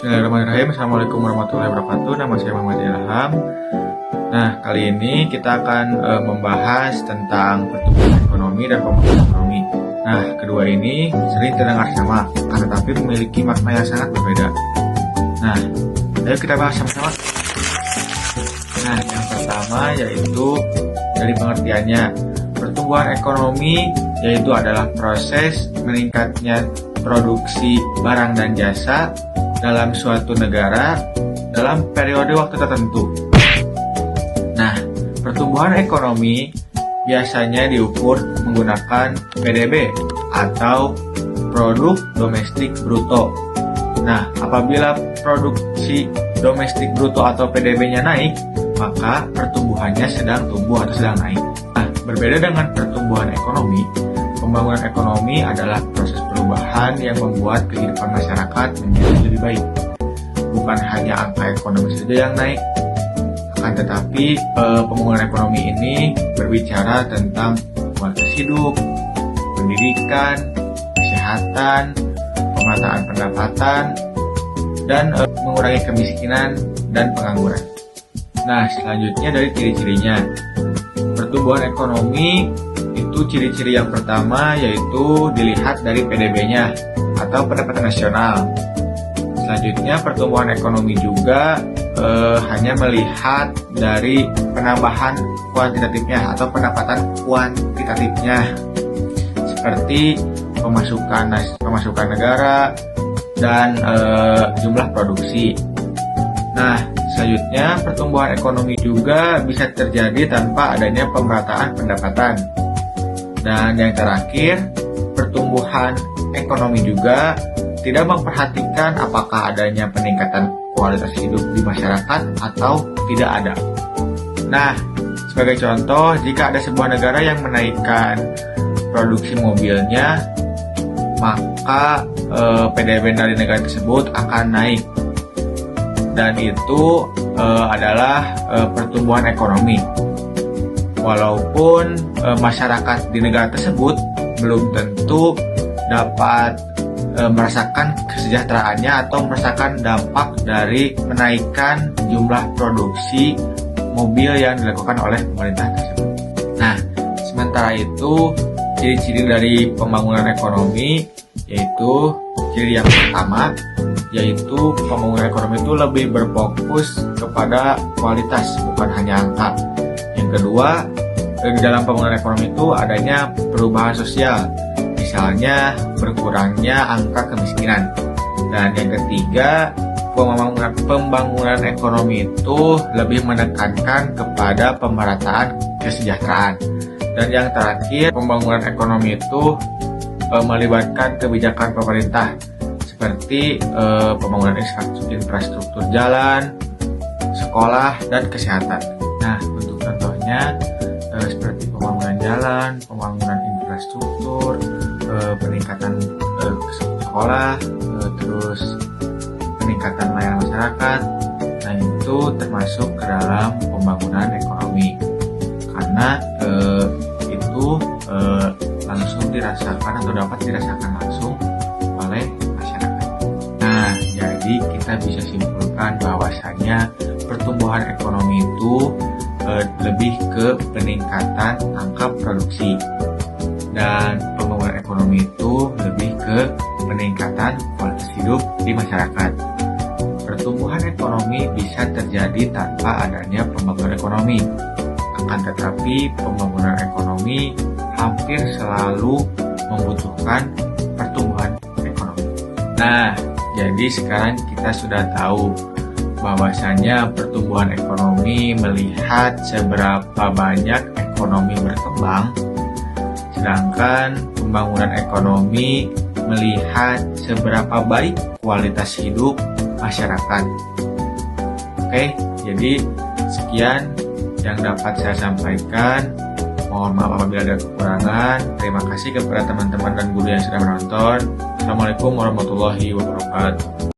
Bismillahirrahmanirrahim. Assalamualaikum warahmatullahi wabarakatuh. Nama saya Muhammad Ilham. Nah, kali ini kita akan membahas tentang pertumbuhan ekonomi dan pembangunan ekonomi. Nah, kedua ini sering terdengar sama, tetapi memiliki makna yang sangat berbeda. Nah, ayo kita bahas sama-sama. Nah, yang pertama yaitu dari pengertiannya. Pertumbuhan ekonomi yaitu adalah proses meningkatnya produksi barang dan jasa dalam suatu negara dalam periode waktu tertentu. Nah, pertumbuhan ekonomi biasanya diukur menggunakan PDB atau produk domestik bruto. Nah, apabila produksi domestik bruto atau PDB-nya naik, maka pertumbuhannya sedang tumbuh atau sedang naik. Nah, berbeda dengan pertumbuhan ekonomi, pembangunan ekonomi adalah proses perubahan yang membuat kehidupan masyarakat menjadi lebih baik. Bukan hanya angka ekonomi saja yang naik, akan tetapi pembangunan ekonomi ini berbicara tentang kualitas hidup, pendidikan, kesehatan, pemataan pendapatan, dan mengurangi kemiskinan dan pengangguran. Nah, selanjutnya dari ciri-cirinya. Pertumbuhan ekonomi itu ciri-ciri yang pertama yaitu dilihat dari PDB-nya atau pendapatan nasional. Selanjutnya pertumbuhan ekonomi juga hanya melihat dari penambahan kuantitatifnya atau pendapatan kuantitatifnya seperti pemasukan negara dan jumlah produksi. Nah, selanjutnya pertumbuhan ekonomi juga bisa terjadi tanpa adanya pemerataan pendapatan. Dan yang terakhir, pertumbuhan ekonomi juga tidak memperhatikan apakah adanya peningkatan kualitas hidup di masyarakat atau tidak ada. Nah, sebagai contoh, jika ada sebuah negara yang menaikkan produksi mobilnya, maka PDB dari negara tersebut akan naik. Dan itu adalah pertumbuhan ekonomi. Walaupun masyarakat di negara tersebut belum tentu dapat merasakan kesejahteraannya atau merasakan dampak dari menaikkan jumlah produksi mobil yang dilakukan oleh pemerintah tersebut. Nah, sementara itu ciri-ciri dari pembangunan ekonomi yaitu ciri yang pertama yaitu pembangunan ekonomi itu lebih berfokus kepada kualitas bukan hanya angka. Yang kedua, di dalam pembangunan ekonomi itu adanya perubahan sosial, misalnya berkurangnya angka kemiskinan. Dan yang ketiga, pembangunan ekonomi itu lebih menekankan kepada pemerataan kesejahteraan. Dan yang terakhir, pembangunan ekonomi itu melibatkan kebijakan pemerintah seperti pembangunan infrastruktur jalan, sekolah, dan kesehatan. Nah, untuk contohnya seperti pembangunan jalan, pembangunan infrastruktur, peningkatan sekolah, terus peningkatan layanan masyarakat. Nah, itu termasuk ke dalam pembangunan ekonomi karena itu langsung dirasakan atau dapat dirasakan langsung oleh masyarakat. Nah, jadi kita bisa simpulkan bahwasanya pertumbuhan ekonomi itu lebih ke peningkatan angka produksi dan pembangunan ekonomi itu lebih ke peningkatan kualitas hidup di masyarakat. Pertumbuhan ekonomi bisa terjadi tanpa adanya pembangunan ekonomi. Akan tetapi pembangunan ekonomi hampir selalu membutuhkan pertumbuhan ekonomi. Nah, jadi sekarang kita sudah tahu bahwasanya pertumbuhan ekonomi melihat seberapa banyak ekonomi berkembang, sedangkan pembangunan ekonomi melihat seberapa baik kualitas hidup masyarakat. Oke, jadi sekian yang dapat saya sampaikan. Mohon maaf apabila ada kekurangan. Terima kasih kepada teman-teman dan guru yang sudah menonton. Assalamualaikum warahmatullahi wabarakatuh.